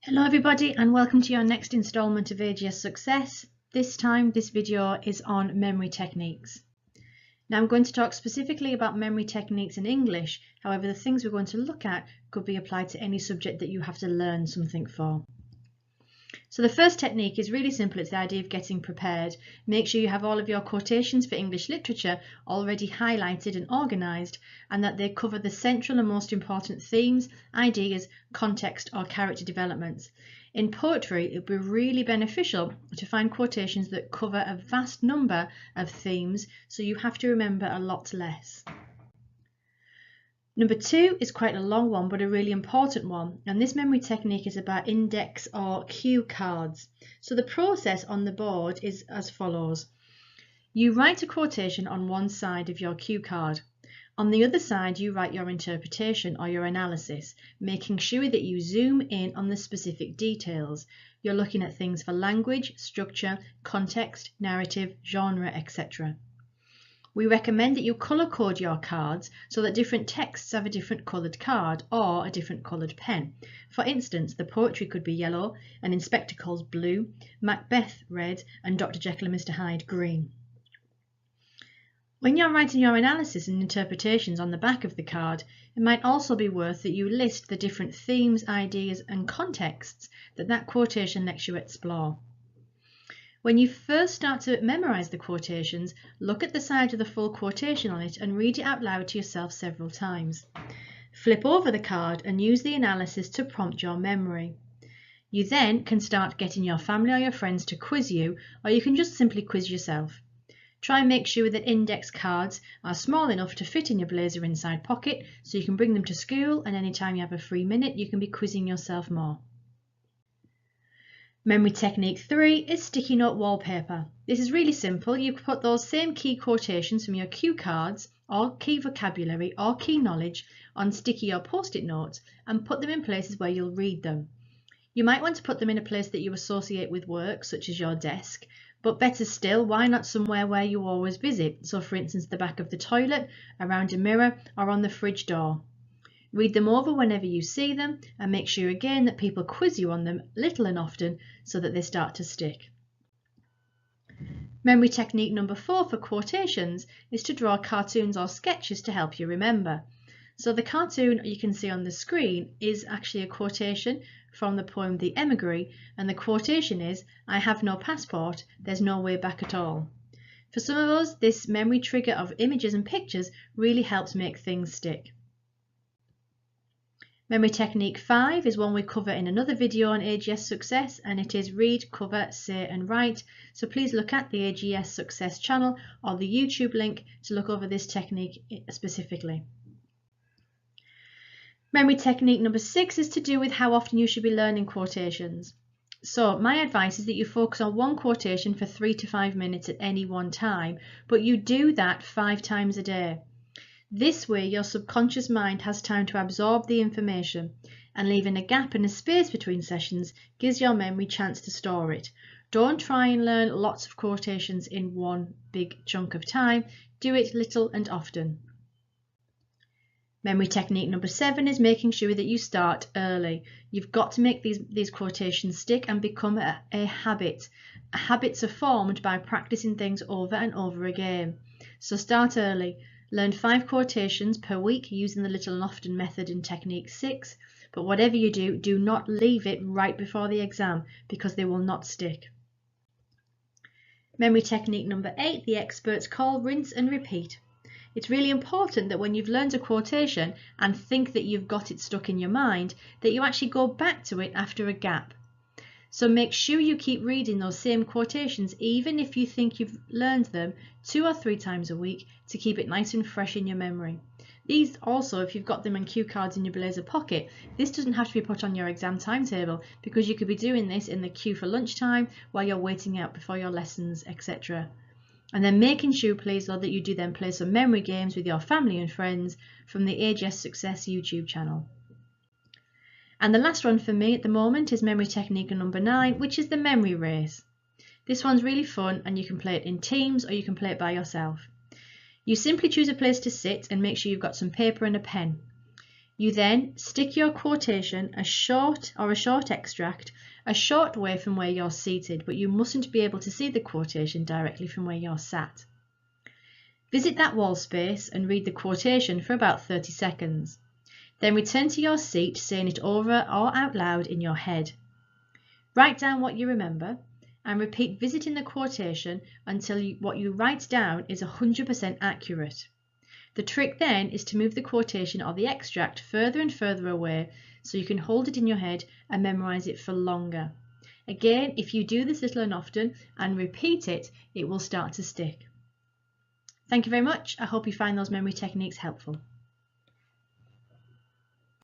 Hello everybody and welcome to your next instalment of AGS Success. This time this video is on memory techniques. Now I'm going to talk specifically about memory techniques in English, however the things we're going to look at could be applied to any subject that you have to learn something for. So the first technique is really simple. It's the idea of getting prepared. Make sure you have all of your quotations for English literature already highlighted and organised, and that they cover the central and most important themes, ideas, context or character developments. In poetry, it would be really beneficial to find quotations that cover a vast number of themes, so you have to remember a lot less. Number two is quite a long one, but a really important one, and this memory technique is about index or cue cards. So the process on the board is as follows. You write a quotation on one side of your cue card. On the other side, you write your interpretation or your analysis, making sure that you zoom in on the specific details. You're looking at things for language, structure, context, narrative, genre, etc. We recommend that you colour code your cards so that different texts have a different coloured card or a different coloured pen. For instance, the poetry could be yellow and in spectacles blue, Macbeth red and Dr. Jekyll and Mr. Hyde green. When you're writing your analysis and interpretations on the back of the card, it might also be worth that you list the different themes, ideas and contexts that quotation lets you explore. When you first start to memorise the quotations, look at the side of the full quotation on it and read it out loud to yourself several times. Flip over the card and use the analysis to prompt your memory. You then can start getting your family or your friends to quiz you, or you can just simply quiz yourself. Try and make sure that index cards are small enough to fit in your blazer inside pocket so you can bring them to school, and anytime you have a free minute you can be quizzing yourself more. Memory technique 3 is sticky note wallpaper. This is really simple. You put those same key quotations from your cue cards or key vocabulary or key knowledge on sticky or post-it notes and put them in places where you'll read them. You might want to put them in a place that you associate with work, such as your desk, but better still, why not somewhere where you always visit? So for instance, the back of the toilet, around a mirror or on the fridge door. Read them over whenever you see them and make sure again that people quiz you on them little and often so that they start to stick. Memory technique number 4 for quotations is to draw cartoons or sketches to help you remember. So the cartoon you can see on the screen is actually a quotation from the poem The Emigre, and the quotation is, "I have no passport, there's no way back at all." For some of us, this memory trigger of images and pictures really helps make things stick. Memory technique 5 is one we cover in another video on AGS Success, and it is read, cover, say and write. So please look at the AGS Success channel or the YouTube link to look over this technique specifically. Memory technique number 6 is to do with how often you should be learning quotations. So my advice is that you focus on one quotation for 3 to 5 minutes at any one time, but you do that 5 times a day. This way your subconscious mind has time to absorb the information, and leaving a gap and a space between sessions gives your memory a chance to store it. Don't try and learn lots of quotations in one big chunk of time. Do it little and often. Memory technique number 7 is making sure that you start early. You've got to make these quotations stick and become a habit. Habits are formed by practicing things over and over again. So start early. Learn 5 quotations per week using the little and often method in technique 6, but whatever you do, do not leave it right before the exam because they will not stick. Memory technique number 8, the experts call rinse and repeat. It's really important that when you've learned a quotation and think that you've got it stuck in your mind, that you actually go back to it after a gap. So make sure you keep reading those same quotations even if you think you've learned them 2 or 3 times a week to keep it nice and fresh in your memory. These also, if you've got them on cue cards in your blazer pocket, this doesn't have to be put on your exam timetable because you could be doing this in the queue for lunchtime while you're waiting out before your lessons, etc. And then making sure, please, though, that you do then play some memory games with your family and friends from the AGS Success YouTube channel. And the last one for me at the moment is memory technique number 9, which is the memory race. This one's really fun and you can play it in teams or you can play it by yourself. You simply choose a place to sit and make sure you've got some paper and a pen. You then stick your quotation, a short extract, a short way from where you're seated, but you mustn't be able to see the quotation directly from where you're sat. Visit that wall space and read the quotation for about 30 seconds. Then return to your seat, saying it over or out loud in your head. Write down what you remember and repeat visiting the quotation until what you write down is 100% accurate. The trick then is to move the quotation or the extract further and further away so you can hold it in your head and memorize it for longer. Again, if you do this little and often and repeat it, it will start to stick. Thank you very much. I hope you find those memory techniques helpful.